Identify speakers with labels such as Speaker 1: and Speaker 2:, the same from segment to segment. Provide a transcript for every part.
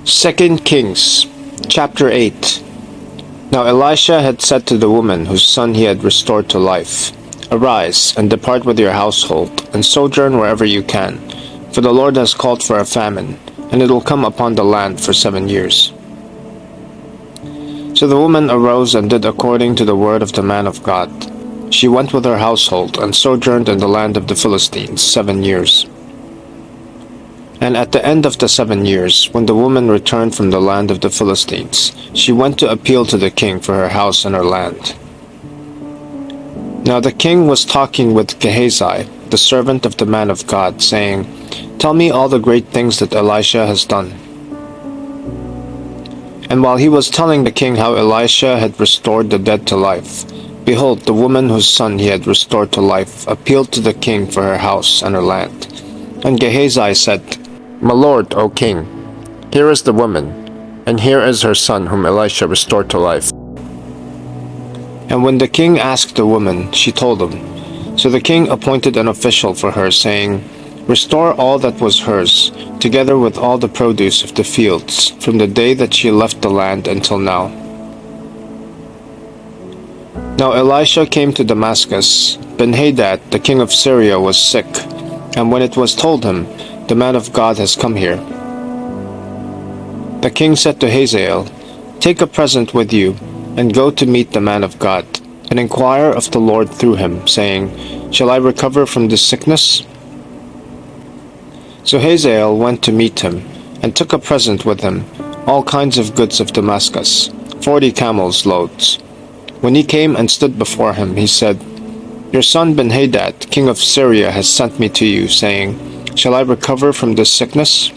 Speaker 1: 2 Kings chapter 8. Now Elisha had said to the woman whose son he had restored to life, "Arise, and depart with your household, and sojourn wherever you can, for the Lord has called for a famine, and it will come upon the land for 7 years." So the woman arose and did according to the word of the man of God. She went with her household, and sojourned in the land of the Philistines 7 years. And at the end of the 7 years, when the woman returned from the land of the Philistines, she went to appeal to the king for her house and her land. Now the king was talking with Gehazi, the servant of the man of God, saying, "Tell me all the great things that Elisha has done." And while he was telling the king how Elisha had restored the dead to life, behold, the woman whose son he had restored to life appealed to the king for her house and her land. And Gehazi said, "My lord, O king, here is the woman, and here is her son whom Elisha restored to life." And when the king asked the woman, she told him. So the king appointed an official for her, saying, "Restore all that was hers, together with all the produce of the fields, from the day that she left the land until now." Now Elisha came to Damascus. Ben-hadad, the king of Syria, was sick, and when it was told him, "The man of God has come here," the king said to Hazael, "Take a present with you, and go to meet the man of God, and inquire of the Lord through him, saying, 'Shall I recover from this sickness?'" So Hazael went to meet him, and took a present with him, all kinds of goods of Damascus, 40 camels' loads. When he came and stood before him, he said, "Your son Ben-hadad, king of Syria, has sent me to you, saying, 'Shall I recover from this sickness?'"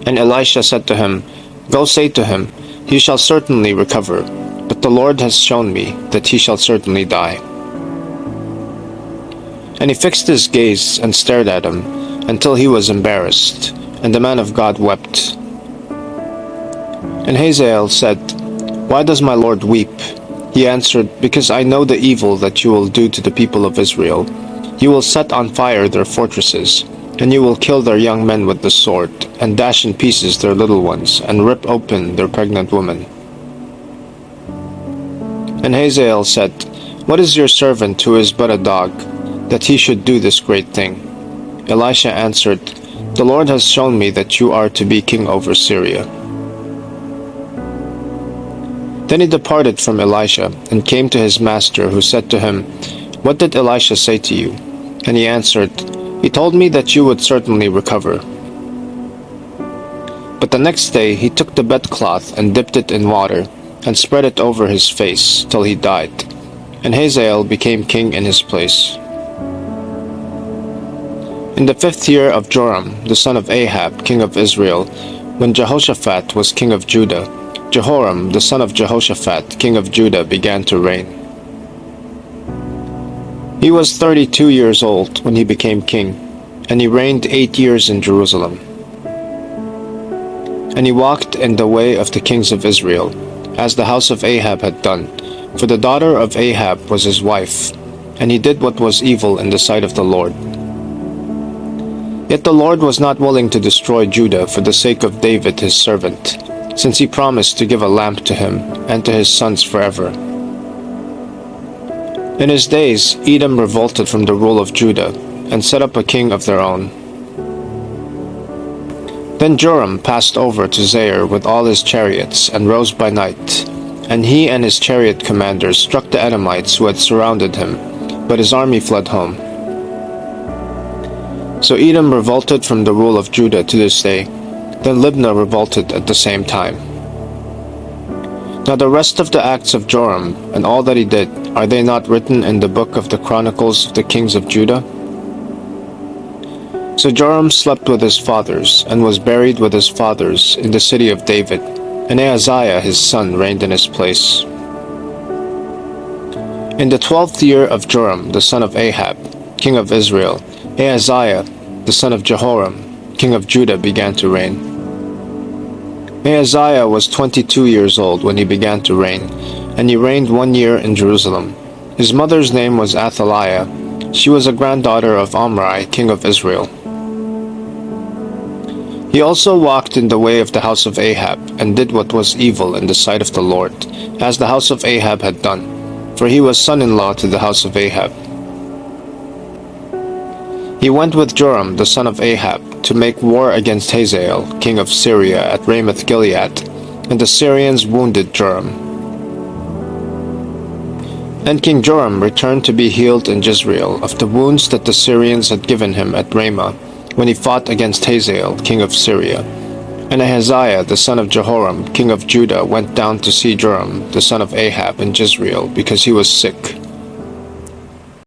Speaker 1: And Elisha said to him, "Go say to him, he shall certainly recover, but the Lord has shown me that he shall certainly die." And he fixed his gaze and stared at him, until he was embarrassed, and the man of God wept. And Hazael said, "Why does my lord weep?" He answered, "Because I know the evil that you will do to the people of Israel. You will set on fire their fortresses, and you will kill their young men with the sword, and dash in pieces their little ones, and rip open their pregnant women." And Hazael said, "What is your servant who is but a dog, that he should do this great thing?" Elisha answered, "The Lord has shown me that you are to be king over Syria." Then he departed from Elisha, and came to his master, who said to him, "What did Elisha say to you?" And he answered, "He told me that you would certainly recover." But the next day he took the bedcloth and dipped it in water, and spread it over his face, till he died. And Hazael became king in his place. In the 5th year of Joram, the son of Ahab, king of Israel, when Jehoshaphat was king of Judah, Jehoram, the son of Jehoshaphat, king of Judah, began to reign. He was 32 years old when he became king, and he reigned 8 years in Jerusalem. And he walked in the way of the kings of Israel, as the house of Ahab had done, for the daughter of Ahab was his wife, and he did what was evil in the sight of the Lord. Yet the Lord was not willing to destroy Judah for the sake of David his servant, since he promised to give a lamp to him and to his sons forever. In his days, Edom revolted from the rule of Judah, and set up a king of their own. Then Joram passed over to Zair with all his chariots, and rose by night. And he and his chariot commanders struck the Edomites who had surrounded him, but his army fled home. So Edom revolted from the rule of Judah to this day. Then Libnah revolted at the same time. Now the rest of the acts of Joram, and all that he did, are they not written in the book of the Chronicles of the kings of Judah? So Joram slept with his fathers, and was buried with his fathers in the city of David, and Ahaziah his son reigned in his place. In the 12th year of Joram, the son of Ahab, king of Israel, Ahaziah, the son of Jehoram, king of Judah, began to reign. Ahaziah was 22 years old when he began to reign, and he reigned 1 year in Jerusalem. His mother's name was Athaliah. She was a granddaughter of Omri, king of Israel. He also walked in the way of the house of Ahab, and did what was evil in the sight of the Lord, as the house of Ahab had done, for he was son-in-law to the house of Ahab. He went with Joram the son of Ahab to make war against Hazael, king of Syria, at Ramoth-Gilead, and the Syrians wounded Joram. And King Joram returned to be healed in Jezreel of the wounds that the Syrians had given him at Ramah, when he fought against Hazael, king of Syria. And Ahaziah the son of Jehoram, king of Judah, went down to see Joram the son of Ahab in Jezreel, because he was sick.